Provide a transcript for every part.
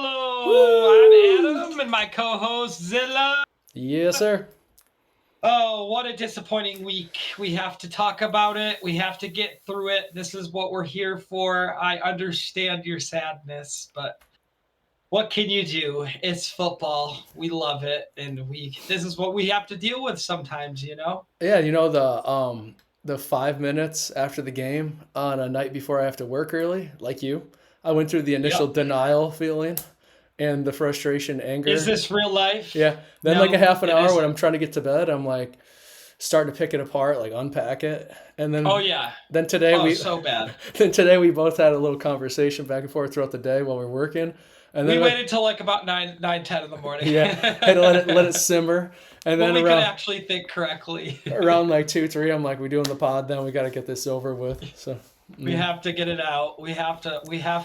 Hello, I'm Woo! Adam and my co-host Zilla. Yes, sir. Oh, what a disappointing week. We have to talk about it. We have to get through it. This is what we're here for. I understand your sadness, but what can you do? It's football. We love it and we this is what we have to deal with sometimes. Yeah, the 5 minutes after the game on a night before I have to work early, like you, I went through the initial Yep. denial feeling and the frustration, Is anger. this real life? Yeah. Then like a No, half an it hour when isn't. I'm trying to get to bed, I'm like starting to pick it apart, like unpack it. And Oh then yeah. then today Oh, we so bad. then today we both had a little conversation back and forth throughout the day while we are working. And We then waited till like about 9, 10 in the morning. yeah, had to let it simmer. And When then we could around actually think correctly. around like 2, 3, I'm like, we doing the pod then? We got to get this over with. So, We mm, have to get it out. We have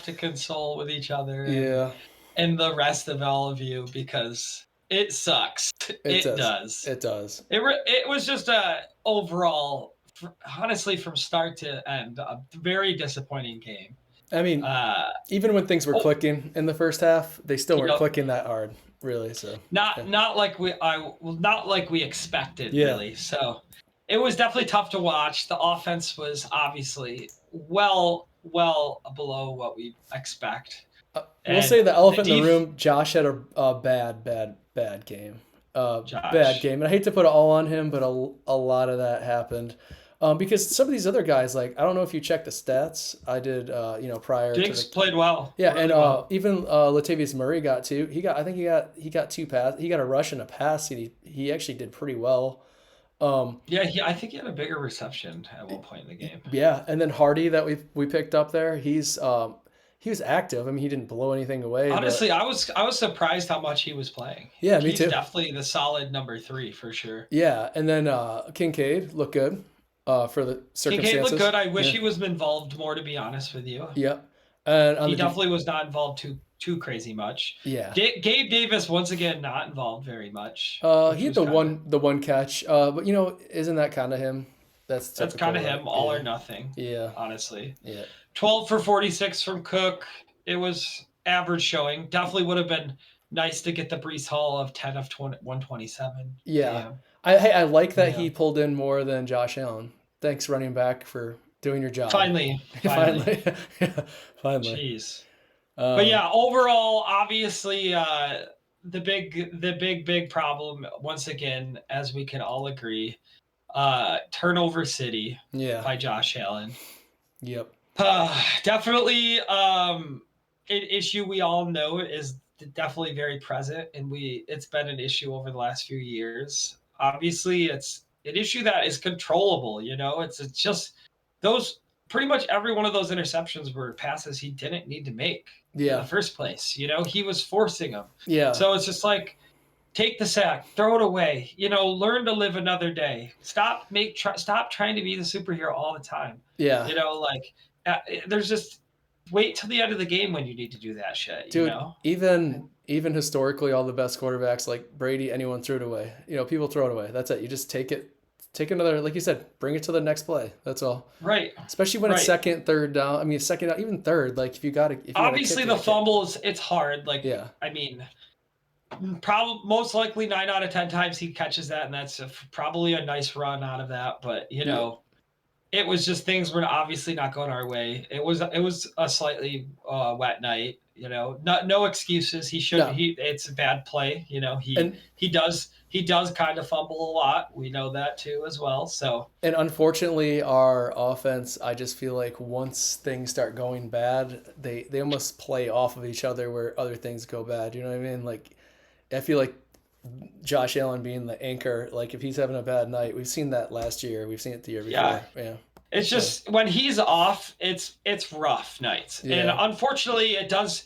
to console with each other and yeah, and the rest of all of you because it sucks. it It does. does. It does. It was just a overall, honestly, from start to end, a very disappointing game. I mean, Uh, even when things were oh, clicking in the first half, they still weren't yep. clicking that hard, really. So, yeah, Not like we expected, yeah, really. So it was definitely tough to watch. The offense was obviously well below what we expect, we'll and say the the elephant in the def room. Josh had a bad game. Bad Josh. game, and I hate to put it all on him, but a lot of that happened. Because some of these other guys, like I don't know if you checked the stats. I did, prior to Diggs the played well, yeah, and really well. even Latavius Murray got two. I think he got two pass. He got a rush and a pass. And he actually did pretty well. Um, Yeah, I think he had a bigger reception at one point in the game. yeah, and then Hardy that we picked up there. He was active. I mean, he didn't blow anything away, Honestly, but I was surprised how much he was playing. yeah, me He's too. definitely the solid number three for sure. Yeah, and then Kincaid looked good for the Kincaid looked circumstances. good. I wish Yeah, he was involved more, to be honest with you. yeah, and on He the definitely was not involved too crazy much. yeah. Gabe Davis once again not involved very much, He which had was kind of the one catch. But isn't that kind of him? That's that's kind typical, of right? him, all or Yeah, nothing, yeah, honestly. yeah. 12 for 46 from Cook. It was average showing. Definitely would have been nice to get the Brees Hall of 10 of 20, 127. Yeah, Damn. I like that Yeah. he pulled in more than Josh Allen. Thanks, running back, for doing your job. Finally. Finally, yeah, finally. Jeez. But Um, yeah, overall, obviously, the big problem once again, as we can all agree, turnover city yeah, by Josh Allen. yep, Definitely, an issue we all know is definitely very present, and it's been an issue over the last few years. Obviously, it's an issue that is controllable. It's just those pretty much every one of those interceptions were passes he didn't need to make in the yeah, first place. He was forcing them. yeah, So it's just like take the sack, throw it away. Learn to live another day. Stop trying to be the superhero all the time. yeah. Like there's just wait till the end of the game when you need to do that shit. Dude, even historically, all the best quarterbacks like Brady, anyone threw it away. People throw it away. That's it. You just take it, take another, like you said, bring it to the next play. That's all. Right, Especially when it's right. second, third down. I mean, second down, even third. Like if you got to kick Obviously, it, the you kick. fumbles it's hard. Like Yeah, I mean, probably most likely 9 out of 10 times he catches that, and that's probably a nice run out of that. But yeah, it was just things were obviously not going our way. It was a slightly wet night. No excuses. He should. no, It's a bad play. and He does kind of fumble a lot. We know that too as well. So and unfortunately, our offense, I just feel like once things start going bad, they almost play off of each other where other things go bad. You know what I mean? Like I feel like Josh Allen being the anchor, like if he's having a bad night, we've seen that last year. We've seen it the year yeah, before. Yeah. it's So just when he's off, it's rough nights, and yeah, unfortunately, it does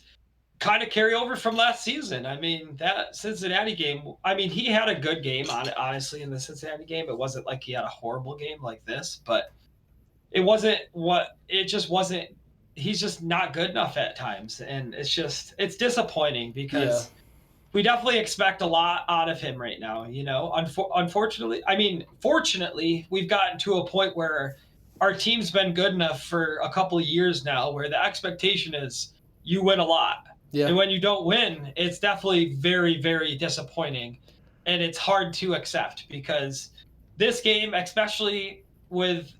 kind of carry over from last season. I mean, that Cincinnati game. I mean, he had a good game honestly in the Cincinnati game. It wasn't like he had a horrible game like this, but it just wasn't. He's just not good enough at times, and it's disappointing yeah, because we definitely expect a lot out of him right now. Unfortunately, I mean, fortunately, we've gotten to a point where our team's been good enough for a couple of years now, where the expectation is you win a lot. Yeah. And when you don't win, it's definitely very, very disappointing. And it's hard to accept because this game, especially with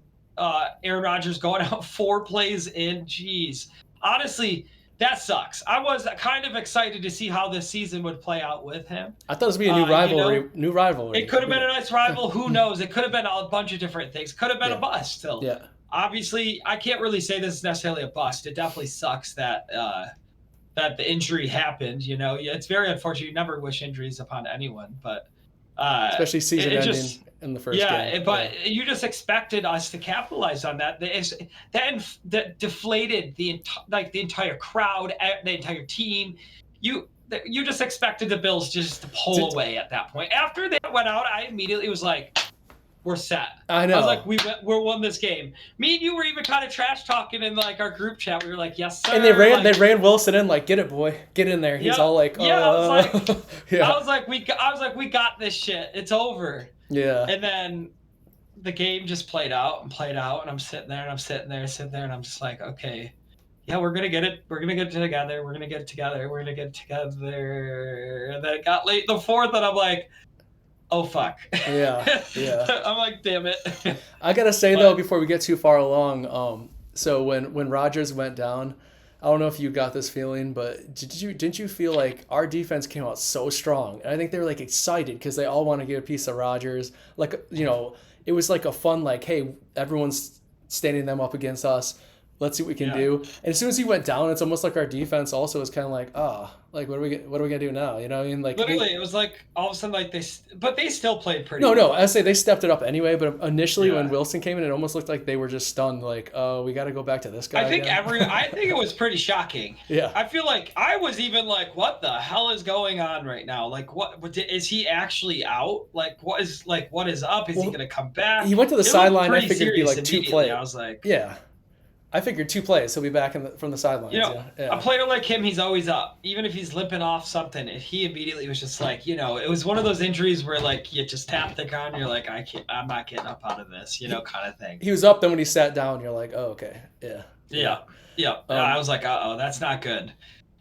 Aaron Rodgers going out 4 plays in, geez, honestly, that sucks. I was kind of excited to see how this season would play out with him. I thought it was be a new You rivalry. know, New rivalry. it could have been a Yeah. nice rival. Who knows? It could have been a bunch of different things. Could have been a Yeah. bust still. Yeah. Obviously, I can't really say this is necessarily a bust. It definitely sucks that that the injury happened. You know, it's very unfortunate. You never wish injuries upon anyone, but Especially season it ending just in the first yeah. game. But you just expected us to capitalize on that. That deflated the entire crowd, the entire team. You just expected the Bills just to pull away at that point. After they went out, I immediately was like, we're set. I know. I was like, we're won this game. Me and you were even kind of trash talking in like our group chat. We were like, yes, sir. And they like, ran Wilson in like, get it, boy, get in there. He's Yeah, all like, yeah, I was like- yeah, I was like, we got this shit. It's over. yeah. And then the game just played out, and I'm sitting there, and I'm just like, okay, yeah, we're gonna get it. We're gonna get it together. We're gonna get it together. We're gonna get it together. And then it got late the fourth, and I'm like, oh fuck. Yeah, yeah. I'm like, damn it. I gotta say though, before we get too far along, so when Rodgers went down, I don't know if you got this feeling, but didn't you feel like our defense came out so strong? And I think they were like excited because they all want to get a piece of Rodgers. Like, you know, it was like a fun like, hey, everyone's standing them up against us. Let's see what we can do. And as soon as he went down, it's almost like our defense also is kind of like, like what are we gonna do now? You know what I mean? Like Literally, it was like all of a sudden, like but they still played pretty. No, well. I say they stepped it up anyway. But initially, when Wilson came in, it almost looked like they were just stunned. Like, oh, we got to go back to this guy. I think again. I think it was pretty shocking. Yeah. I feel like I was even like, what the hell is going on right now? Like, what is he actually out? Like, what is up? Is he gonna come back? He went to the sideline. I figured it'd be like 2 plays. I was like, yeah. I figured 2 plays. He'll be back from the sidelines. You know, yeah. a player like him, he's always up. Even if he's limping off something, he immediately was just like, you know, it was one of those injuries where like you just tap the ground, you're like, I'm not getting up out of this, you know, kind of thing. He was up, then when he sat down, you're like, oh, okay, yeah. Yeah. I was like, uh-oh, that's not good.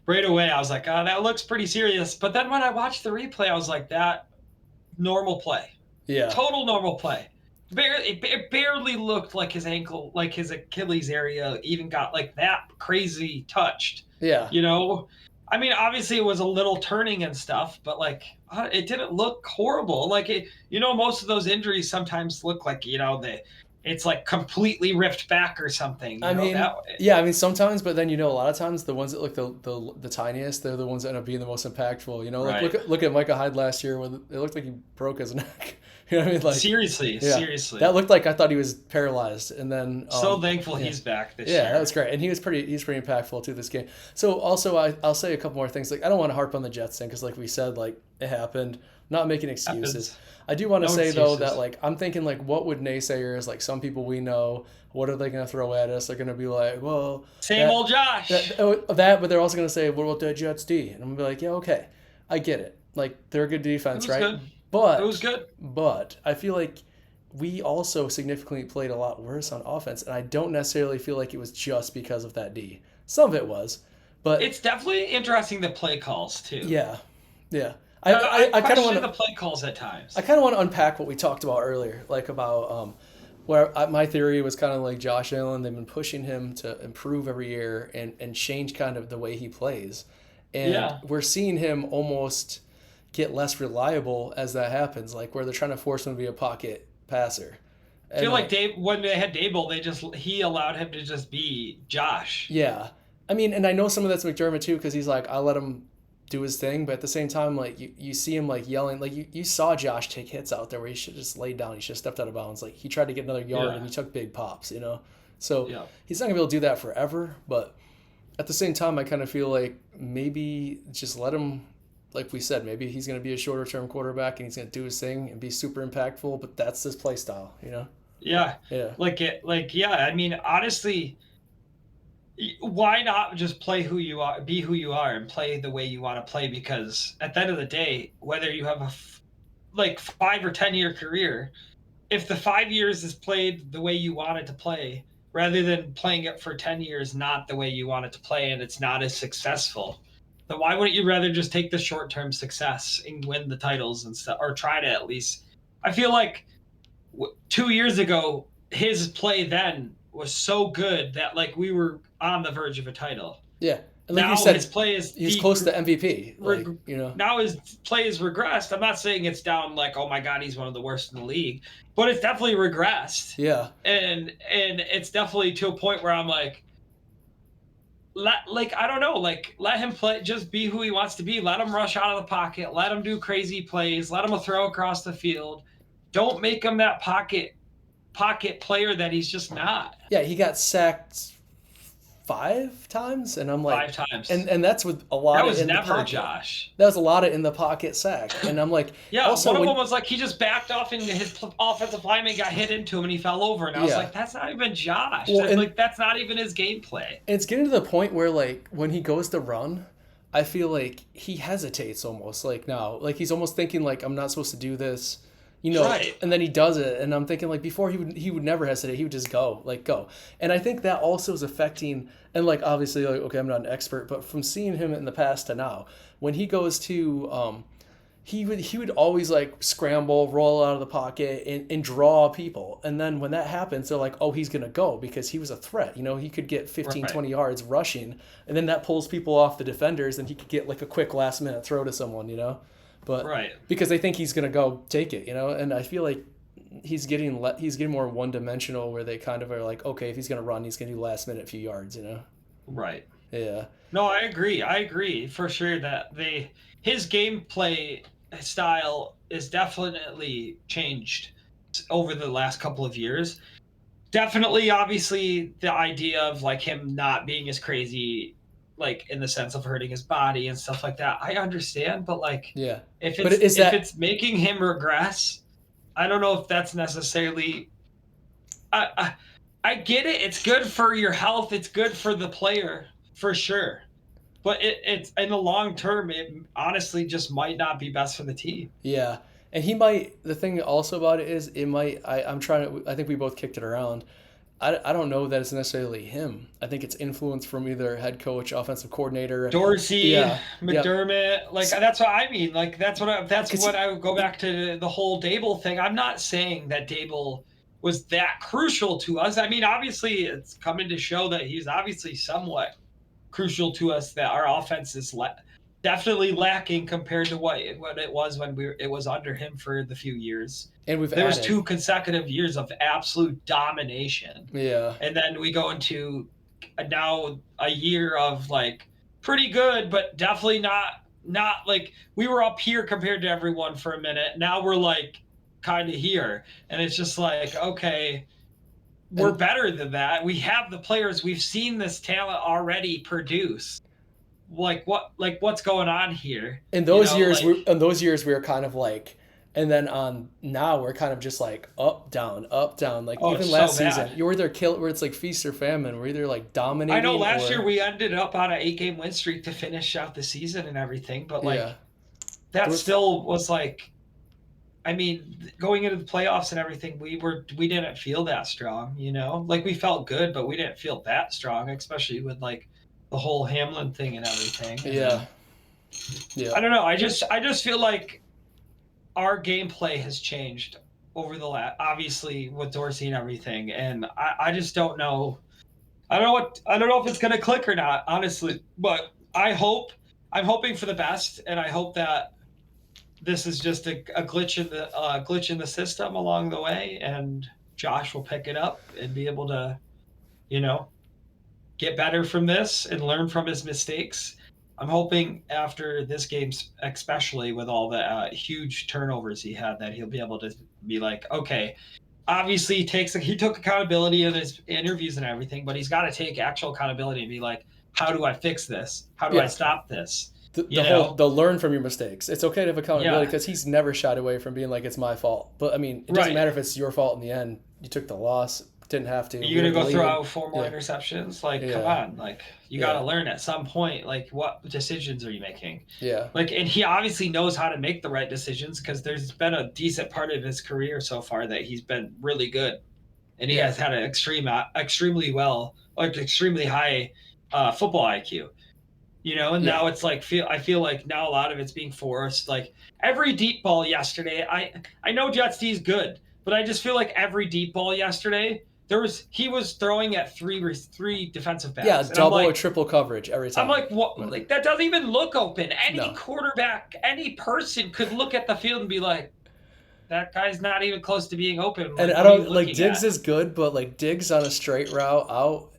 Right away, I was like, oh, that looks pretty serious. But then when I watched the replay, I was like, that normal play. Yeah. Total normal play. It barely looked like his ankle, like his Achilles area even got like that crazy touched. Yeah. You know? I mean, obviously it was a little turning and stuff, but like it didn't look horrible. Like most of those injuries sometimes look like, it's like completely ripped back or something. I mean, sometimes, but then a lot of times the ones that look the tiniest, they're the ones that end up being the most impactful. You know, like right. look at Micah Hyde last year, where it looked like he broke his neck. You know what I mean? Like seriously. That looked like I thought he was paralyzed, and then so thankful he's back this year. Yeah, that was great, and he's pretty impactful to this game. So also, I'll say a couple more things. Like I don't want to harp on the Jets thing because, like we said, like it happened. Not making excuses. I do want to say though that like I'm thinking like what would naysayers, like some people we know, what are they going to throw at us? They're going to be like, well, same old Josh. But they're also going to say, what about the Jets D? And I'm going to be like, yeah, okay, I get it. Like they're a good defense, right? Good. But it was good. But I feel like we also significantly played a lot worse on offense, and I don't necessarily feel like it was just because of that D. Some of it was, but it's definitely interesting the play calls too. Yeah. I kind of want the play calls at times. I kind of want to unpack what we talked about earlier, like about where my theory was kind of like Josh Allen. They've been pushing him to improve every year and change kind of the way he plays, and we're seeing him almost get less reliable as that happens. Like where they're trying to force him to be a pocket passer. I feel like when they had Dable, he allowed him to just be Josh. Yeah, I mean, and I know some of that's McDermott too, because he's like, I let him do his thing, but at the same time, like you see him like yelling, like you saw Josh take hits out there where he should just laid down, he should have stepped out of bounds. Like he tried to get another yard and he took big pops, So he's not gonna be able to do that forever, but at the same time, I kind of feel like maybe just let him, like we said, maybe he's gonna be a shorter term quarterback and he's gonna do his thing and be super impactful, but that's his play style, Yeah. I mean, honestly, why not just play who you are, be who you are, and play the way you want to play? Because at the end of the day, whether you have a 5 or 10 year career, if the 5 years is played the way you want it to play, rather than playing it for 10 years not the way you want it to play, and it's not as successful, then why wouldn't you rather just take the short-term success and win the titles and stuff, or try to at least? I feel like 2 years ago, his play then was so good that like we were on the verge of a title. Yeah. And like you Now said, his play is he's close to MVP. Like, now his play is regressed. I'm not saying it's down like, oh my god, he's one of the worst in the league, but it's definitely regressed. Yeah. And it's definitely to a point where I'm like, I don't know, like let him play, just be who he wants to be. Let him rush out of the pocket. Let him do crazy plays. Let him throw across the field. Don't make him that pocket player that he's just not. Yeah, he got sacked 5 times, and I'm like 5 times, and that's with a lot that of was in the never pocket. Josh. That was a lot of in the pocket sack, and I'm like, Yeah, also one of them was like he just backed off and his offensive lineman got hit into him and he fell over, and I was Yeah. like, that's not even Josh. Well, and- like that's not even his gameplay. it's getting to the point where like when he goes to run, I feel like he hesitates almost like now, like he's almost thinking like I'm not supposed to do this, Right. and then he does it, and I'm thinking like before he would never hesitate, he would just go, and I think that also is affecting, and like obviously like okay, I'm not an expert, but from seeing him in the past to now, when he goes to he would always like scramble, roll out of the pocket, and draw people. And then when that happens, they're like, oh, he's going to go because he was a threat. He could get 15, 20 yards rushing. And then that pulls people off the defenders and he could get like a quick last minute throw to someone, But Right. because they think he's going to go take it, And I feel like he's getting more one dimensional where they kind of are like, okay, if he's going to run, he's going to do last minute few yards, Right. Yeah. No, I agree for sure that his gameplay style is definitely changed over the last couple of years. Definitely, obviously, the idea of like him not being as crazy, like in the sense of hurting his body and stuff like that, I understand. But like, Yeah. if But it's is it's making him regress, I don't know if that's necessarily. I get it. It's good for your health. It's good for the player for sure. But it's in the long term, it honestly just might not be best for the team. Yeah. And the thing also about it is I think we both kicked it around. I don't know that it's necessarily him. I think it's influence from either head coach, offensive coordinator, Dorsey, McDermott, like that's what I mean. Like that's what I would go back to the whole Dable thing. I'm not saying that Dable was that crucial to us. I mean, obviously, it's coming to show that he's obviously somewhat crucial to us. That our offense is definitely lacking compared to what it was when it was under him for the few years. And there was 2 consecutive years of absolute domination. Yeah. And then we go into now a year of like pretty good, but definitely not like we were up here compared to everyone for a minute. Now we're like kind of here, and it's just like, okay, we're better than that. We have the players. We've seen this talent already produce. What's going on here? In those years, we were kind of like, and then on now we're kind of just like up down. Like even last season, you're either where it's like feast or famine. We're either like dominating. I know last year we ended up on an 8-game win streak to finish out the season and everything, but like that still was like, I mean, going into the playoffs and everything, we didn't feel that strong, like we felt good, but we didn't feel that strong, especially with like the whole Hamlin thing and everything. Yeah. I don't know. I just feel like our gameplay has changed over the last, obviously with Dorsey and everything, and I just don't know. I don't know if it's gonna click or not, honestly. But I'm hoping for the best, and I hope that this is just a glitch in the system along the way, and Josh will pick it up and be able to, get better from this and learn from his mistakes. I'm hoping after this game, especially with all the huge turnovers he had, that he'll be able to be like, okay, obviously he took accountability in his interviews and everything, but he's got to take actual accountability and be like, how do I fix this? How do I stop this? They'll learn from your mistakes. It's okay to have accountability because he's never shied away from being like, it's my fault. But I mean, it doesn't matter if it's your fault in the end. You took the loss. Didn't have to. You're gonna go throw out 4 more interceptions? Like, come on! Like, you got to learn at some point. Like, what decisions are you making? Yeah. Like, and he obviously knows how to make the right decisions because there's been a decent part of his career so far that he's been really good, and he has had an extremely high football IQ. And Yeah. now it's like I feel like now a lot of it's being forced. Like every deep ball yesterday, I know Jets D is good, but I just feel like every deep ball yesterday he was throwing at three defensive Yeah, backs, and double or triple coverage every I'm time. like, what? Right. Like that doesn't even look open. Any No. quarterback, any person could look at the field and be like, that guy's not even close to being open. And Like, I what are you don't like looking Diggs at? is good, but like Diggs on a straight route out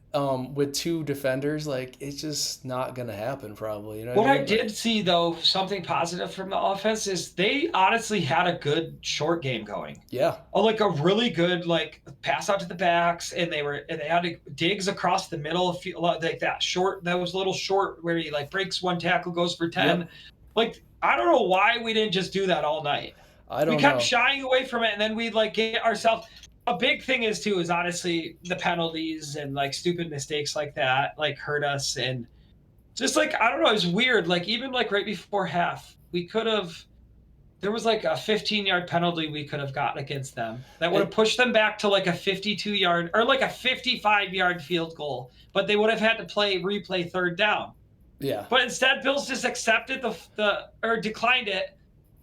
with two defenders, like it's just not gonna happen probably. You know what I What I mean? did Like see though, something positive from the offense is they honestly had a good short game going. yeah. Oh, like a really good like pass out to the backs, and they had digs across the middle, like that short, that was little short where he like breaks one tackle, goes for Yep. 10. Like I don't know why we didn't just do that all night. I We don't kept know. shying away from it, and then we'd like get ourselves. A big thing is honestly the penalties and like stupid mistakes like that like hurt us, and just like I don't know, it was weird. Like even like right before half, we could have. There was like a 15-yard penalty we could have gotten against them that would And have pushed them back to like a 52-yard or like a 55-yard field goal, but they would have had to replay third down. yeah. But instead, Bills just accepted the or declined it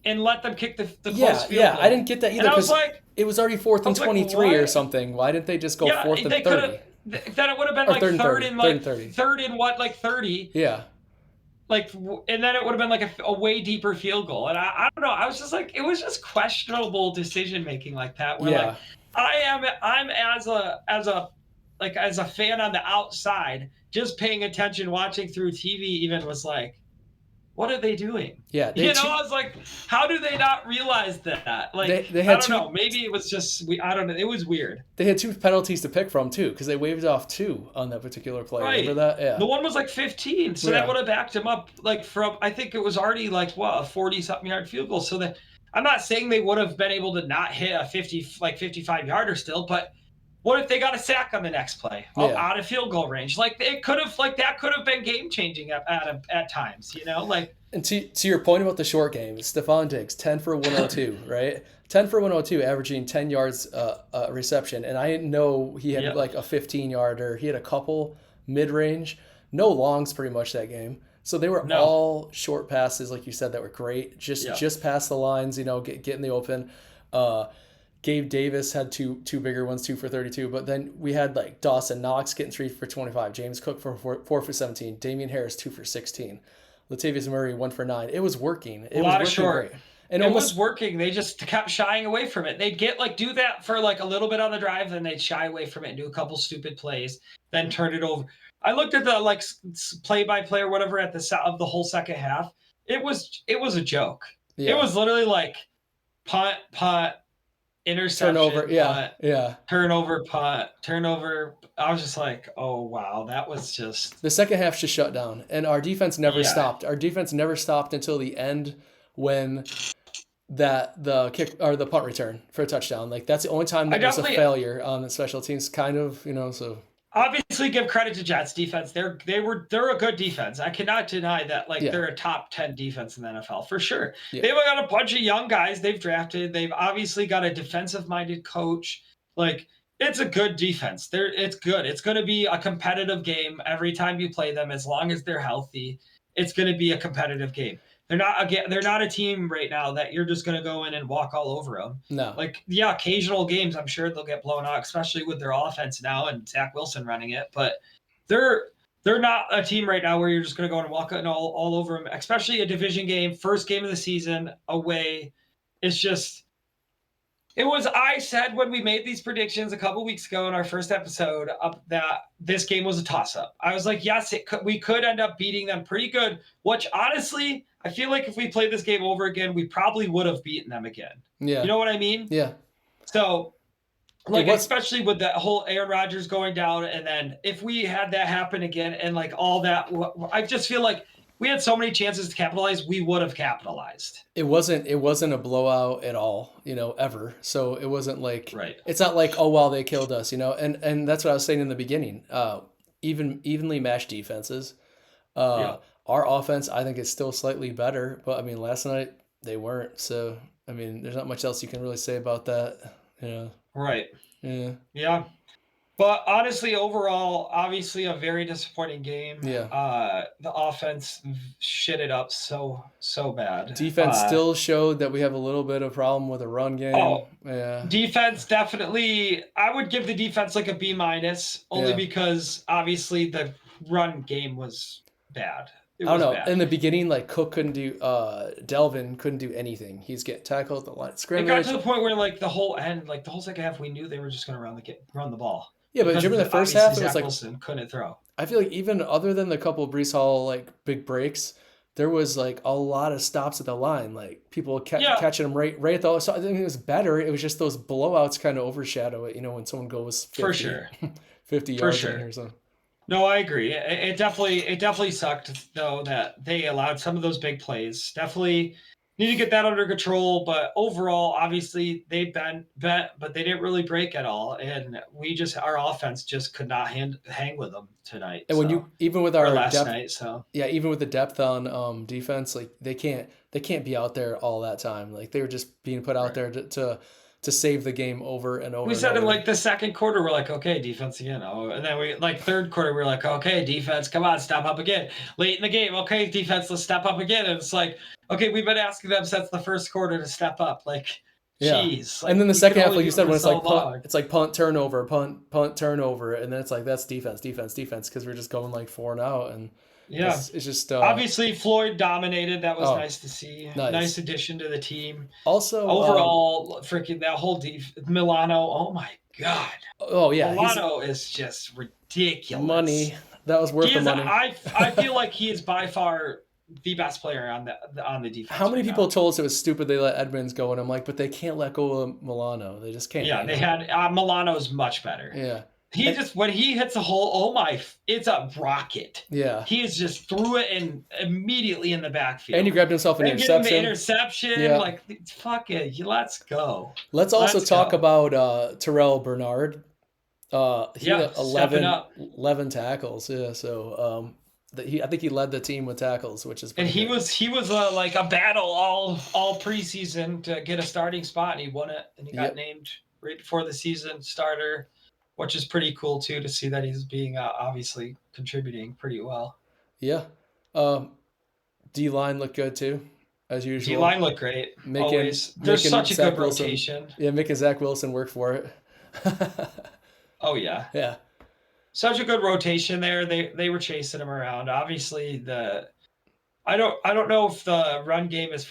and let them kick the close Yeah, field yeah. I goal. didn't get that And either because it was already fourth and 23 or what? something. Why didn't they just go Yeah, fourth and they could have. 30 Then it would have been or like third and 30? Third and 30. third and what, like 30, Yeah. like, and then it would have been like a way deeper field goal. And I don't know. I was just like, it was just questionable decision making like that. Where like Yeah. I'm as a fan on the outside, just paying attention, watching through TV, even was like, what are they doing? Yeah. They had two I was like, how do they not realize that? Like, they I had don't two know. Maybe it was just I don't know. It was weird. they had two penalties to pick from too because they waved off two on that particular play. Remember Right. that? Yeah. The one was like 15, so that Yeah. would have backed him up like from I think it was already like what a 40 something yard field goal. So that I'm not saying they would have been able to not hit a 55 yarder still, but what if they got a sack on the next play Yeah. out of field goal range? Like it could have like that could have been game changing at times, like And to your point about the short game, Stephon Diggs, 10 for 102, right? 10 for 102, averaging 10 yards reception. And I didn't know he had yeah. like a 15-yarder. He had a couple mid-range, no longs pretty much that game. So they were No. all short passes, like you said, that were great. Just past the lines, get in the open. Gabe Davis had two bigger ones, 2 for 32. But then we had like Dawson Knox getting 3 for 25. James Cook for 4 for 17. Damian Harris 2 for 16. Latavius Murray 1 for 9. It was working. It A was lot of working short. great. And It was almost working. They just kept shying away from it. They'd get like do that for like a little bit on the drive, then they'd shy away from it and do a couple stupid plays, then turn it over. I looked at the like play-by-play or whatever at the of the whole second half. It was a joke. It yeah, was literally like punt, interception, turnover. Yeah, punt, yeah. turnover, punt, turnover. I was just like, oh wow, that was just The second half just shut down, and our defense never yeah. stopped. Our defense never stopped until the end when the kick or the punt return for a touchdown. Like that's the only time I that was a definitely failure on the special teams. Kind of, So obviously give credit to Jets defense. They're a good defense. I cannot deny that. Like yeah, they're a top 10 defense in the NFL for sure. yeah, They've got a bunch of young guys they've drafted. They've obviously got a defensive minded coach. Like it's a good defense. It's good. It's going to be a competitive game every time you play them. As long as they're healthy, it's going to be a competitive game. They're not a team right now that you're just going to go in and walk all over them. no, Like, yeah, occasional games, I'm sure they'll get blown out, especially with their offense now and Zach Wilson running it. But they're they're not a team right now where you're just going to go and walk all over them, especially a division game, first game of the season away. It's just I said when we made these predictions a couple weeks ago in our first episode that this game was a toss up. I was like, yes, we could end up beating them pretty good, which honestly, I feel like if we played this game over again, we probably would have beaten them again. You yeah, know what I mean? yeah. So, like, Was especially with that whole Aaron Rodgers going down, and then if we had that happen again and like all that, I just feel like we had so many chances to capitalize, we would have capitalized. it wasn't a blowout at all, ever. So it wasn't like Right. it's not like, oh well, they killed us, and that's what I was saying in the beginning. Evenly matched defenses. Yeah. Our offense, I think, is still slightly better, but I mean, last night they weren't. So I mean, there's not much else you can really say about that. Right. Yeah. Yeah. But honestly, overall, obviously a very disappointing game. Yeah. The offense shit it up so bad. Defense still showed that we have a little bit of problem with a run game. Oh, Yeah. defense definitely. I would give the defense like a B minus, only Yeah. because obviously the run game was bad. It I don't was know. In bad. the beginning, like Cook couldn't do, Delvin couldn't do anything. He's getting tackled at the line of It got scrimmage. to the point where like the whole end, like the whole second half, we knew they were just going to run the ball Yeah, but because remember the first obviously half, it was Zach like, Wilson couldn't throw. I feel like even other than the couple of Brees Hall like big breaks, there was like a lot of stops at the line. Like people Yeah, catching him right at the. So I think it was better. It was just those blowouts kind of overshadow it. When someone goes for 50, sure, 50 for yards in sure. here. So No, I agree. It definitely sucked though that they allowed some of those big plays. Definitely need to get that under control. But overall, obviously they bent, but they didn't really break at all, and our offense just could not hang with them tonight. and when So you even with or our last depth, night. So yeah, even with the depth on defense, like they can't be out there all that time. Like they were just being put out right. there to save the game over and over We and said in over. like the second quarter, we're like, okay, defense again. Oh, and then we like third quarter, we're like, okay, defense, come on, step up again. Late in the game, okay, defense, let's step up again. And it's like, okay, we've been asking them since the first quarter to step up. Like, Yeah. geez, And like then the you can second half, only like you do it said, for when it's so like punt, long. it's like punt turnover, punt turnover, and then it's like that's defense, because we're just going like 4 and out, and Yeah. it's just Obviously, Floyd dominated. That was oh nice to see. Nice nice. addition to the team. Also, Overall, freaking that whole Milano. Oh my God. oh yeah, he's Milano is just ridiculous. money. That was worth He the is. money. I feel like he is by far the best player on the How defense many right people now. told us it was stupid they let Edmonds go, and I'm like, but they can't let go of Milano. They just can't. Yeah, they had Milano's much better. Yeah. He And, just when he hits a hole, oh my, it's a rocket. yeah. He is just threw it in immediately in the And he backfield. grabbed himself an And getting the interception. interception, Yeah. like fuck it, let's go. Let's also Let's talk go. about Terrell Bernard. He Yeah, had stepping 11, up. 11 tackles. Yeah, so I think he led the team with tackles, which is And pretty good. he was like a battle all preseason to get a starting spot, and he won it, and he got Yep. named right before the season starter, which is pretty cool too to see that he's being obviously contributing pretty well. Yeah. Um, D line looked good too, as D usual. line looked great Making always. There's making such a good Zach Wilson. rotation. Yeah, making Zach Wilson work for it. Oh yeah, Yeah. such a good rotation there. They were chasing him around. Obviously I don't know if the run game is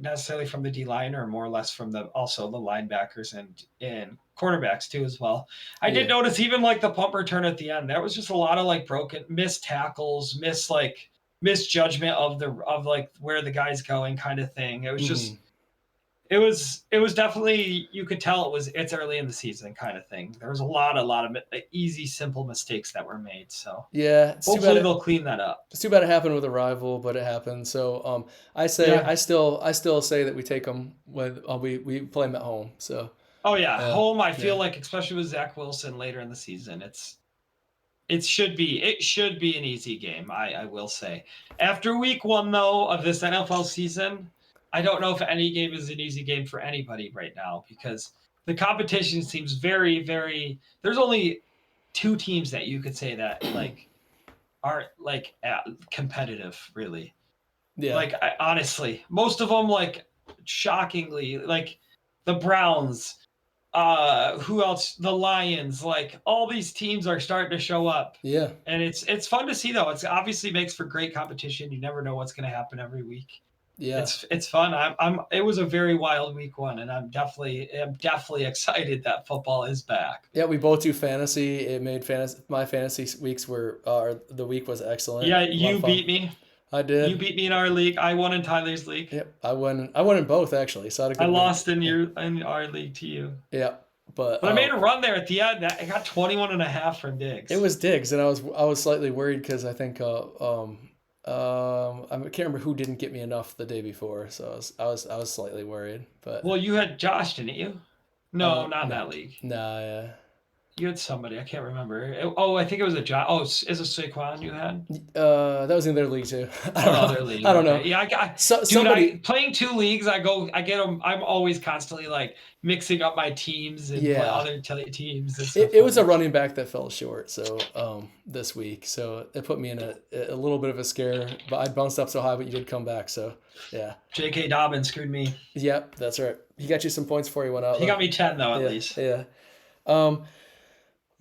necessarily from the D line or more or less from the also the linebackers and cornerbacks too as well. I did Yeah. notice even like the punt return at the end, there was just a lot of like broken missed tackles, misjudgment of like where the guy's going kind of thing. It was hmm just it was definitely you could tell it's early in the season kind of thing. There was a lot of easy simple mistakes that were made. So Yeah. hopefully they'll clean that up. It's too bad it happened with a rival, but it happened. So Yeah. I still say that we take them when we play them at home. So Oh yeah, yeah. home. I feel Yeah. like, especially with Zach Wilson later in the season, it should be an easy game. I will say. After week one though of this NFL season, I don't know if any game is an easy game for anybody right now because the competition seems very very. There's only two teams that you could say that like aren't like competitive really. Yeah. Like honestly, most of them like shockingly like the Browns, who else? The Lions, like all these teams are starting to show up. Yeah. And it's fun to see though. It's obviously makes for great competition. You never know what's going to happen every week. Yeah. It's fun. It was a very wild week one and I'm definitely excited that football is back. Yeah, we both do fantasy. It made my fantasy weeks were the week was excellent. Yeah, A lot you of fun. beat me. I You did. beat me in our league. I won in Tyler's league. Yep. I won in both actually. So I had a I good week. lost in our league to you. Yeah. But But I made a run there at the end. I got 21 and a half from Diggs. it was Diggs, and I was slightly worried because I think I can't remember who didn't get me enough the day before, so I was slightly worried. But Well, you had Josh, didn't you? No, not in no, that league. nah, yeah. You had somebody. I can't remember. Oh, I think it was a job. Oh, is it Saquon you had? That was in their league too. I Oh, don't no, know. their league. I don't know. Okay. Yeah, So dude, I somebody, playing two leagues. I get them. I'm always constantly like mixing up my teams and play yeah. other teams. It's so It was a funny. running back that fell short, so this week, so it put me in a little bit of a scare. But I bounced up so high, but you did come back, so yeah, J.K. Dobbins screwed me. yep, that's right. He got you some points before he went out He though. got me 10 though, at Yeah, least. yeah. Um,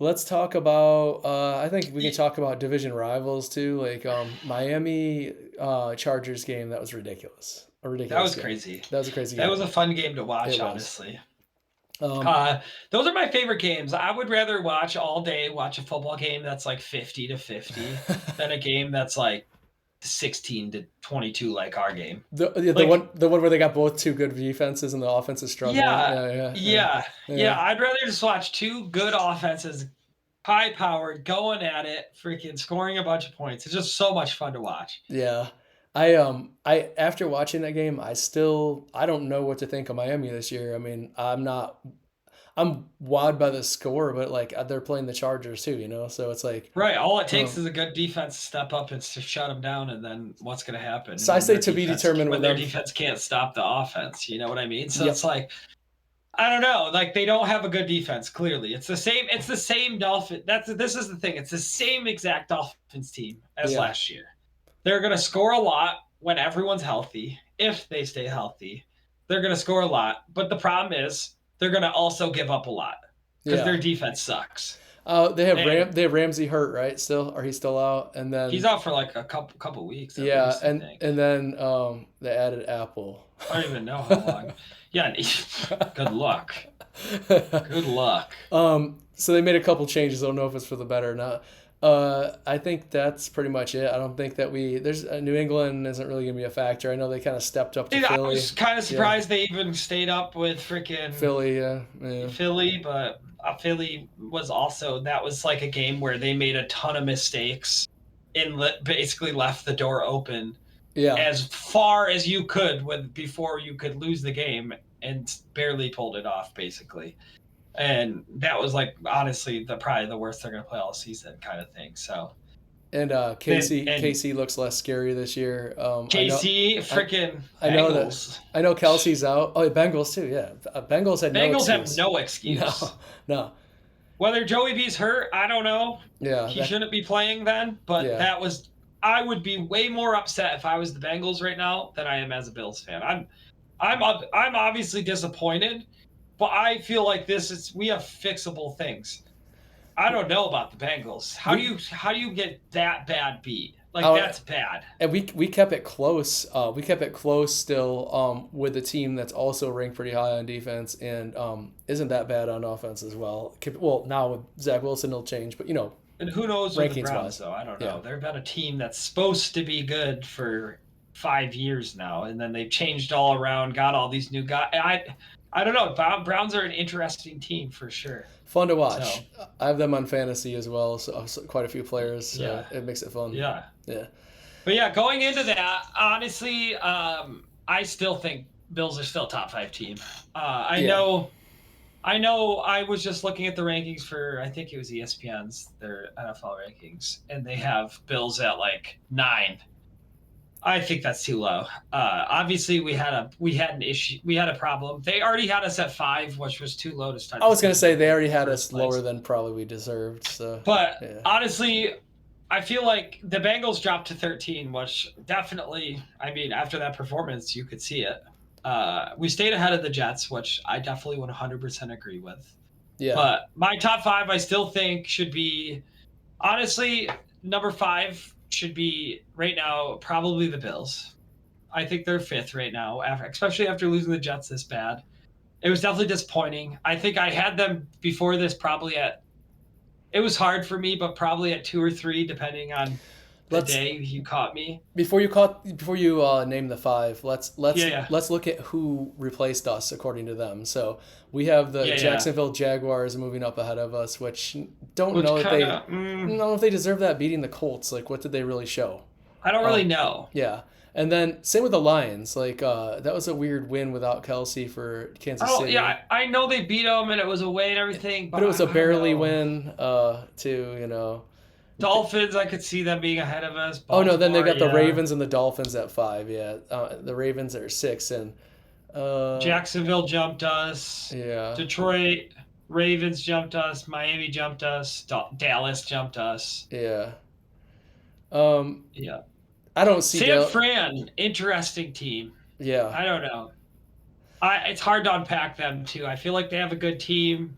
let's talk about. I think we can Y- talk about division rivals too, like Miami Chargers game. That was ridiculous. A That ridiculous was game. crazy. That was a crazy That game. was a fun game to It watch, was. honestly. Um, Uh, those are my favorite games. I would rather watch all day, watch a football game that's like 50-50 than a game that's like 16-22 like our game. the Like, one where they got both two good defenses and the offense is struggling. yeah, Yeah. yeah, Yeah. yeah. I'd rather just watch two good offenses, high powered, going at it, freaking scoring a bunch of points. It's just so much fun to watch. Yeah. I after watching that game, I don't know what to think of Miami this year. I mean, I'm wowed by the score, but like they're playing the Chargers too, So it's like Right. All it takes um, is a good defense to step up and to shut them down, and then what's going to happen so I say to be determined when with their them. defense can't stop the offense? You know what I mean? So it's Yep. like I don't know. Like they don't have a good defense. Clearly, it's the same. It's the same Dolphin. This is the thing. It's the same exact Dolphins team as Yeah. last year. They're going to score a lot when everyone's healthy. If they stay healthy, they're going to score a lot. But the problem is they're going to also give up a lot because Yeah. their defense sucks. They And have Ramsey hurt, right? Still, or he's still out, and he's then out for like a couple weeks at yeah, least, I and think. and then they added Apple. I don't even know how long. Yeah, good luck. Good luck. So they made a couple changes. I don't know if it's for the better or not. I think that's pretty much it. I don't think that there's New England isn't really gonna be a factor. I know they kind of stepped up to Dude, I Philly. was kind of Yeah, surprised they even stayed up with freaking Philly. Yeah. Philly, but Philly was also that was like a game where they made a ton of mistakes and basically left the door open Yeah. as far as you could before you could lose the game and barely pulled it off basically. And that was like honestly probably the worst they're gonna play all season kind of thing. So And and Casey looks less scary this year. KC freaking I know that Bengals. I know Kelsey's out. Oh, Bengals too. Yeah, Bengals had no Bengals have excuse. no No, excuse. no. Whether Joey B's hurt, I don't know. Yeah, He shouldn't be playing then, but yeah. that was I would be way more upset if I was the Bengals right now than I am as a Bills fan. I'm obviously disappointed, but I feel like we have fixable things. I don't know about the Bengals. How do you get that bad beat? Like that's bad. And we kept it close. We kept it close still with a team that's also ranked pretty high on defense and isn't that bad on offense as well. Well, now with Zach Wilson, it'll change, but And who knows with the rankings Browns wise. though? I don't Yeah. know. They've been a team that's supposed to be good for 5 years now, and then they've changed all around, got all these new guys. I don't know. Browns are an interesting team for sure. Fun to watch. I have them on fantasy as well, so quite a few players. So Yeah. it makes it fun. Yeah. Yeah. But yeah, going into that, honestly, I still think Bills are still a top 5 team. I know. I was just looking at the rankings for I think it was ESPN's their NFL rankings, and they have Bills at like 9. I think that's too low. Obviously, we had an issue. We had a problem. They already had us at 5, which was too low to start. I was gonna say they already had first us place. lower than probably we deserved. So, But yeah. honestly, I feel like the Bengals dropped to 13, which definitely, I mean, after that performance, you could see it. We stayed ahead of the Jets, which I definitely would 100% agree with. Yeah. But my top 5, I still think should be, honestly, number 5 should be right now probably the Bills. I think they're 5th right now, especially after losing the Jets this bad. It was definitely disappointing. I think I had them before this probably at. It was hard for me, but probably at 2 or 3, depending on the day you caught me. Before you name the 5, let's look at who replaced us according to them. So we have the Jacksonville Jaguars moving up ahead of us, which don't know if they deserve that beating the Colts. Like, what did they really show? I don't really know. Yeah, And then same with the Lions. Like that was a weird win without Kelsey for Kansas Oh City. yeah, I know they beat them and it was away and everything, But but it was a I don't barely know. win, too, you know. Dolphins, I could see them being ahead of us. Oh no, then they Baltimore, got the yeah. Ravens and the Dolphins at 5. Yeah, the Ravens are 6, and uh, Jacksonville jumped us. yeah, Detroit Ravens jumped us. Miami jumped us. Dallas jumped us. yeah. Um, Yeah. I don't see San Dale. Fran, interesting team. Yeah, I don't know. It's hard to unpack them too. I feel like they have a good team,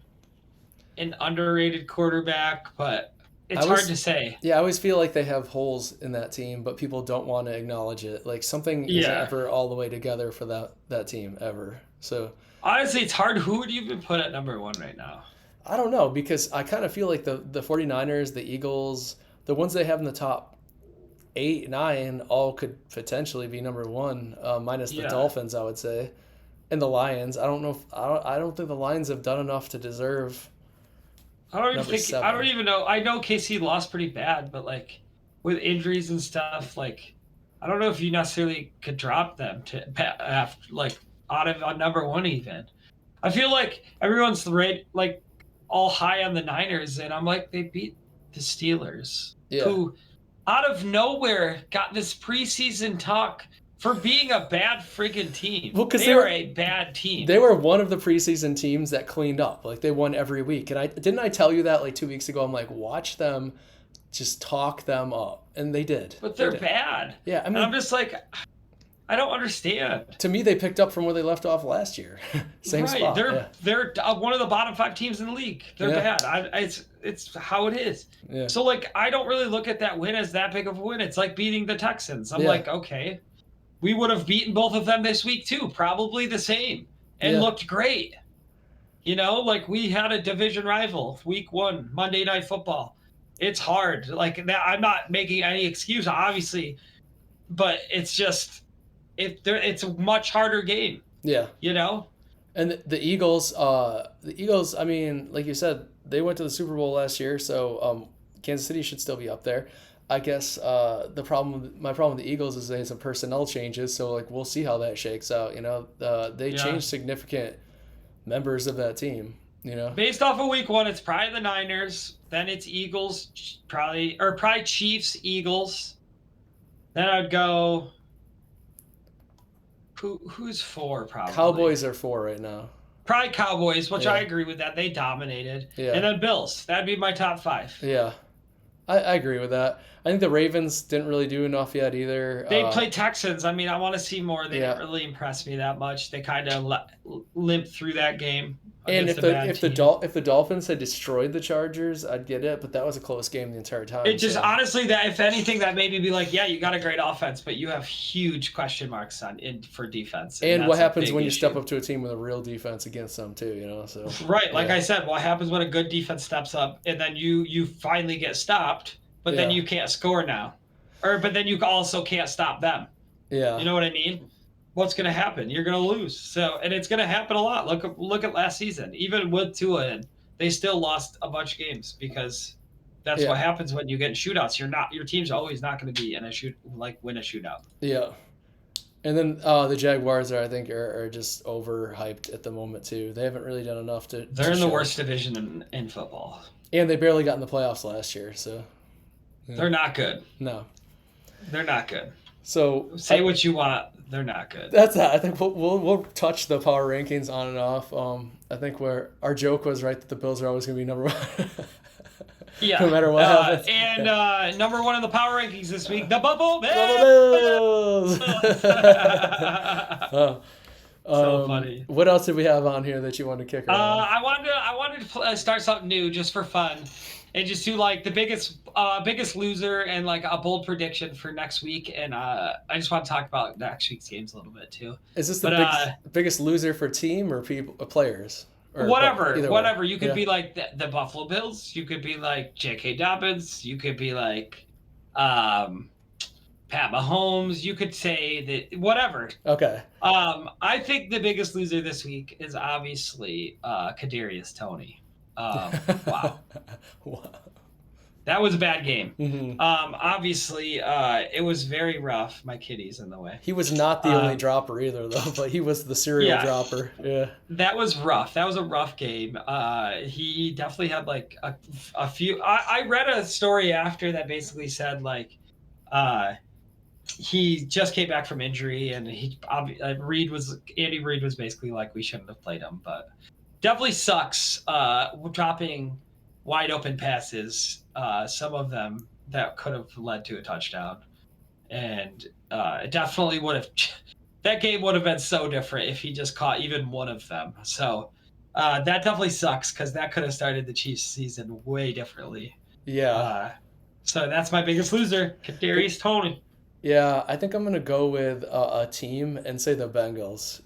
an underrated quarterback, but I it's hard was. to say. Yeah, I always feel like they have holes in that team, but people don't want to acknowledge it. Like something isn't Yeah. ever all the way together for that team ever. So Honestly, it's hard. Who would you even put at number one right now? I don't know because I kind of feel like the 49ers, the Eagles, the ones they have in the top 8, 9, all could potentially be number one, minus the Yeah. Dolphins, I would say, and the Lions. I don't know. If, I don't think the Lions have done enough to deserve number I don't 7. even know. I know KC lost pretty bad, but like with injuries and stuff, like I don't know if you necessarily could drop them to after like out of on number one even. I feel like everyone's like all high on the Niners, and I'm like they beat the Steelers, Yeah. who out of nowhere got this preseason talk for being a bad friggin' team. Well, because They are a bad team. they were one of the preseason teams that cleaned up. Like they won every week, and I tell you that like 2 weeks ago. I'm like, watch them, just talk them up, and they did. But They they're did. bad. Yeah, I And I'm mean, just like, I don't understand. to me, they picked up from where they left off last year. Same Right? spot. They're Yeah. they're one of the bottom 5 teams in the league. They're Yeah. bad. It's how it is. Yeah. So like, I don't really look at that win as that big of a win. It's like beating the Texans. I'm Yeah. like, okay, we would have beaten both of them this week too, probably the same, and Yeah. looked great. Like we had a division rival week 1, Monday Night Football. It's hard. Like that, I'm not making any excuse, obviously, but it's just it's a much harder game. Yeah. You know, And the Eagles. I mean, like you said, they went to the Super Bowl last year, so Kansas City should still be up there. I guess my problem with the Eagles is they had some personnel changes, so like we'll see how that shakes out. They Yeah. changed significant members of that team. Based off of week 1, it's probably the Niners. Then it's Eagles, probably Chiefs, Eagles. Then I'd go. Who's 4 probably? Cowboys are 4 right now. Probably Cowboys, which Yeah. I agree with that. They dominated. Yeah. And then Bills. That'd be my top 5. Yeah, I agree with that. I think the Ravens didn't really do enough yet either. They played Texans. I mean, I want to see more. They Yeah. didn't really impress me that much. They kind of limped through that game. And against if a bad team. if the Dolphins had destroyed the Chargers, I'd get it. But that was a close game the entire time. It just so. honestly, that if anything, that made me be like, yeah, you got a great offense, but you have huge question marks for defense. And that's what a happens big when you issue. step up to a team with a real defense against them too? So Right, like yeah. I said, what happens when a good defense steps up and then you finally get stopped, but then Yeah. you can't score now, but then you also can't stop them. Yeah. You know what I mean? What's going to happen? You're going to lose. So, and it's going to happen a lot. Look at last season. Even with Tua, they still lost a bunch of games because that's Yeah. what happens when you get in shootouts. Your team's always not going to be in win a shootout. Yeah. And then the Jaguars I think are just overhyped at the moment too. They haven't really done enough to. They're to in the show. worst division in football. And they barely got in the playoffs last year, so They're not good. no. They're not good. So Say what you want. They're not good. that's that. I think we'll touch the power rankings on and off. I think where our joke was right that the Bills are always going to be number 1. Yeah. No matter what happens. And number 1 in the power rankings this week, the Bubble Bills. So funny. What else did we have on here that you want to kick around? I wanted to start something new just for fun, and just do like the biggest loser and like a bold prediction for next week. And I just want to talk about next week's games a little bit too. Is this the biggest loser for team or players? Or Whatever. way? You could Yeah. be like the Buffalo Bills. You could be like J.K. Dobbins. You could be like Pat Mahomes. You could say that whatever. Okay. I think the biggest loser this week is obviously Kadarius Toney. Wow. Wow. That was a bad game. Hmm. Obviously, it was very rough. My kitty's in the way. He was not the only Um, dropper either, though, but he was the serial yeah, dropper. Yeah. that was rough. That was a rough game. He definitely had like a few. I read a story after that basically said like, uh, he just came back from injury, and Andy Reid was basically like, we shouldn't have played him, but definitely sucks. Dropping wide open passes, some of them that could have led to a touchdown, and it definitely would have. That game would have been so different if he just caught even one of them. So that definitely sucks because that could have started the Chiefs season way differently. Yeah. Uh, so that's my biggest loser, Kadarius Toney. Yeah, I think I'm gonna go with a team and say the Bengals.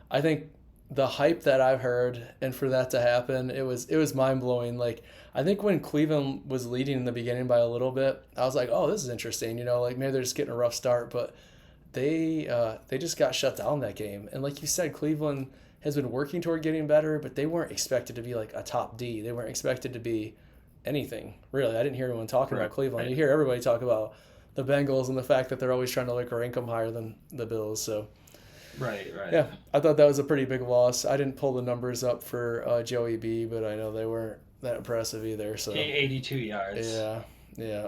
I think the hype that I've heard, and for that to happen, it was mind blowing. Like I think when Cleveland was leading in the beginning by a little bit, I was like, oh, this is interesting. Like maybe they're just getting a rough start, but they just got shut down that game. And like you said, Cleveland has been working toward getting better, but they weren't expected to be like a top D. They weren't expected to be anything really. I didn't hear anyone talking Right, about Cleveland. right, You hear everybody talk about the Bengals and the fact that they're always trying to like rank them higher than the Bills. So right. yeah, I thought that was a pretty big loss. I didn't pull the numbers up for Joey B, but I know they weren't that impressive either. So 82 yards. yeah, yeah.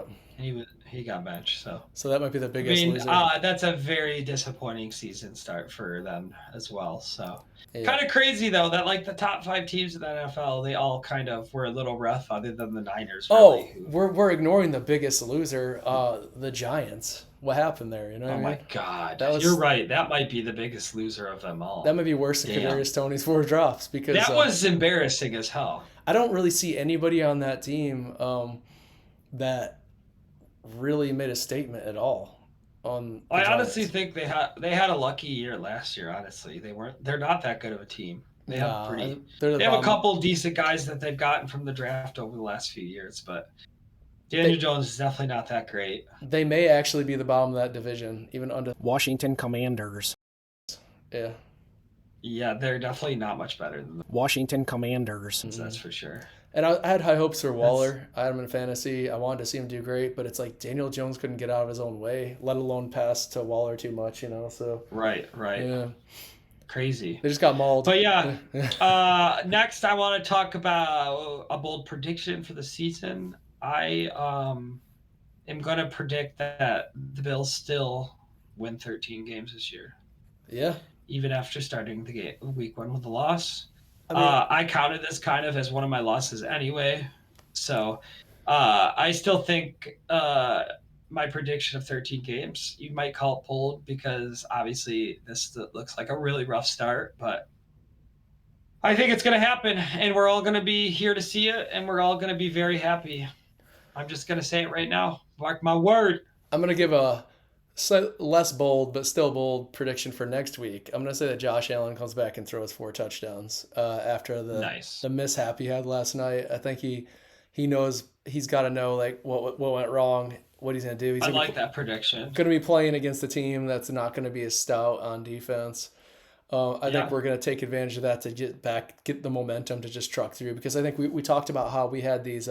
He got benched. So So that might be the I biggest mean, loser. that's a very disappointing season start for them as well. So Yeah. kind of crazy though that like the top five teams in the NFL, they all kind of were a little rough, other than the Niners, really. Oh, we're ignoring the biggest loser, the Giants. What happened there? You know what Oh I my mean? God, That you're was right. That might be the biggest loser of them that all. might be worse than Damn, Kadarius Tony's four drops because that was embarrassing as hell. I don't really see anybody on that team that really made a statement at all on the I honestly Giants. think they had a lucky year last year. Honestly, they're not that good of a team. Nah, they're the They have a bottom. couple decent guys that they've gotten from the draft over the last few years, but Daniel They Jones is definitely not that great. they may actually be the bottom of that division, even under. Washington Commanders. Yeah. Yeah, they're definitely not much better than the Washington Commanders. Lions, that's for sure. And I had high hopes for That's Waller. I had him in fantasy. I wanted to see him do great, but it's like Daniel Jones couldn't get out of his own way, let alone pass to Waller too much. So right. yeah, Crazy. they just got mauled. But yeah, next I want to talk about a bold prediction for the season. I am going to predict that the Bills still win 13 games this year, Yeah. even after starting week one with a loss. I mean, I counted this kind of as one of my losses anyway. So I still think my prediction of 13 games, you might call it bold because obviously this looks like a really rough start, but I think it's going to happen and we're all going to be here to see it and we're all going to be very happy. I'm just going to say it right now. Mark my word. I'm gonna give a less bold but still bold prediction for next week. I'm gonna say that Josh Allen comes back and throws 4 touchdowns after Nice. the mishap he had last night. I think he knows he's got to know like what went wrong, what he's gonna do. He's I gonna like that prediction. gonna be playing against a team that's not gonna be as stout on defense. I think Yeah. we're going to take advantage of that to get the momentum to just truck through because I think we talked about how we had these.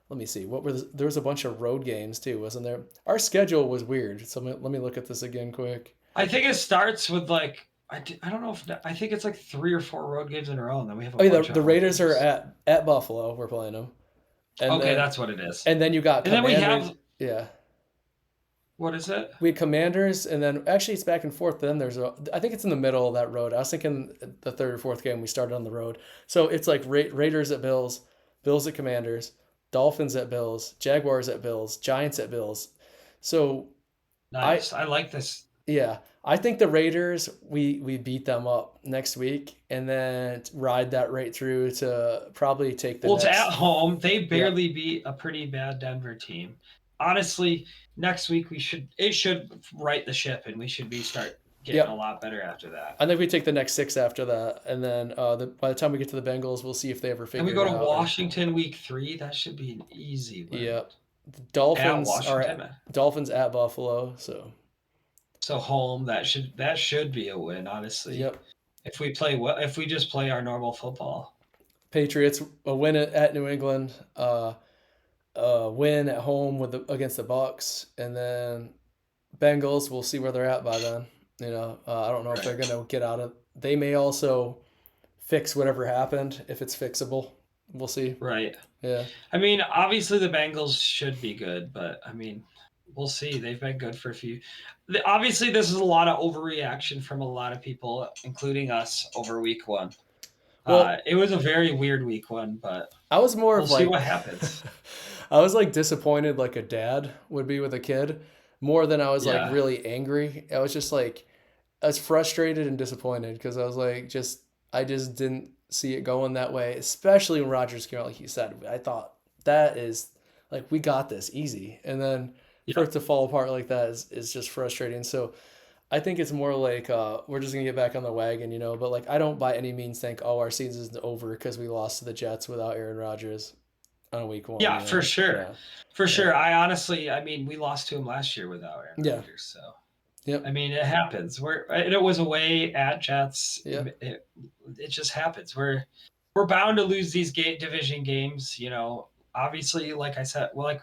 Let me see. There was a bunch of road games too, wasn't there? Our schedule was weird. So let me look at this again quick. I think it starts with like I don't know if I think it's like 3 or 4 road games in a row, and then we have a Oh yeah, bunch the of home Raiders are games. at Buffalo. We're playing them, and Okay, then that's what it is. and then you got And then we Commanders. have Yeah, what is it? we had Commanders, and then actually it's back and forth. Then I think it's in the middle of that road. I was thinking the third or fourth game we started on the road, so it's like Raiders at Bills, Bills at Commanders, Dolphins at Bills, Jaguars at Bills, Giants at Bills. So Nice. I like this. yeah, I think the Raiders we beat them up next week and then ride that right through to probably take the Well, it's next. at home. They Yeah, barely beat a pretty bad Denver team. Honestly, next week it should right the ship, and we should start getting a yep. lot better after that. I think we take the next 6 after that, and then by the time we get to the Bengals, we'll see if they ever And we figure go it to out. Washington week 3. That should be an easy win. Yep. The At Dolphins are Washington. Dolphins at Buffalo, so So home, that should be a win, honestly. yep. If we play well, if we just play our normal football. Patriots a win at New England. win at home against the Bucks, and then Bengals. We'll see where they're at by then. I don't know if they're gonna get out of. They may also fix whatever happened if it's fixable. We'll see. Right. Yeah. I mean, obviously the Bengals should be good, but I mean, we'll see. They've been good for a few. Obviously, this is a lot of overreaction from a lot of people, including us, over week 1. Well, it was a very weird week 1, but I was more we'll of see like what happens. I was like disappointed, like a dad would be with a kid, more than I was like Yeah. really angry. I was just like, I was frustrated and disappointed because I was like, I just didn't see it going that way, especially when Rodgers came out, like you said. I thought that is like, we got this easy. And then for it to fall apart like that is just frustrating. So I think it's more like we're just going to get back on the wagon, but like I don't by any means think, our season's over because we lost to the Jets without Aaron Rodgers on week 1. Yeah, for sure. Yeah. For sure. I mean, we lost to him last year without Aaron Rodgers, so. Yep. I mean, it happens. It was away at Jets. Yep. It just happens. We're bound to lose these division games. Obviously, like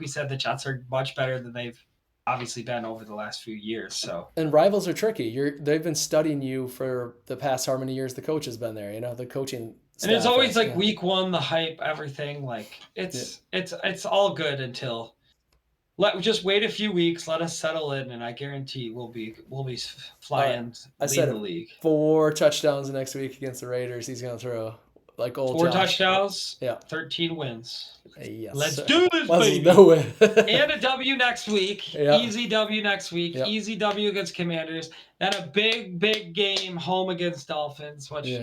we said, the Jets are much better than they've obviously been over the last few years. So. And rivals are tricky. They've been studying you for the past how many years the coach has been there. The coaching. And it's always like week 1, the hype, everything. Like it's all good until. Just wait a few weeks. Let us settle in, and I guarantee we'll be flying lead the league. 4 touchdowns next week against the Raiders. He's gonna throw like old 4 Josh. touchdowns. Yeah. 13 wins. Yes. Let's do this, baby. No way. And a W next week. Yeah. Easy W next week. Yeah. Easy W against Commanders. Then a big game home against Dolphins. Which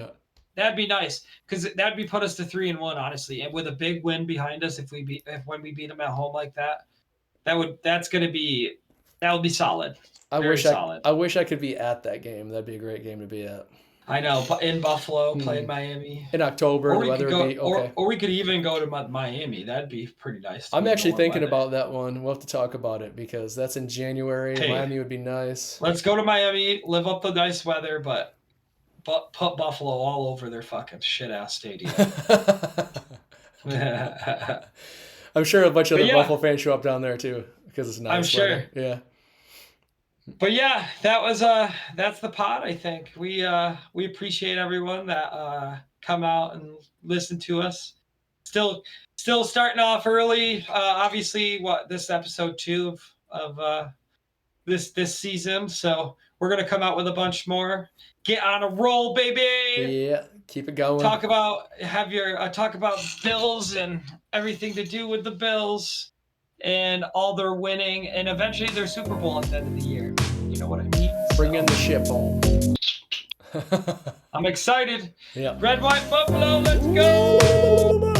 that'd be nice because that'd put us to 3-1, honestly. And with a big win behind us, when we beat them at home like that. That would be solid. I wish I could be at that game. That'd be a great game to be at. I know, but in Buffalo, playing Miami in October, or the weather would be okay. Or we could even go to Miami. That'd be pretty nice. I'm actually thinking about that one. We'll have to talk about it because that's in January. Hey, Miami would be nice. Let's go to Miami, live up the nice weather, but put Buffalo all over their fucking shit ass stadium. I'm sure a bunch of the Buffalo fans show up down there too because it's nice. I'm sure. Weather. Yeah. But yeah, that's the pod. I think we appreciate everyone that come out and listen to us. Still starting off early. Obviously, this episode 2 of this season. So we're gonna come out with a bunch more. Get on a roll, baby. Yeah, keep it going. Talk about Bills and everything to do with the Bills and all their winning and eventually their Super Bowl at the end of the year. You know what I mean? Bring in the ship home. I'm excited. Yeah. Red, white, buffalo, let's go.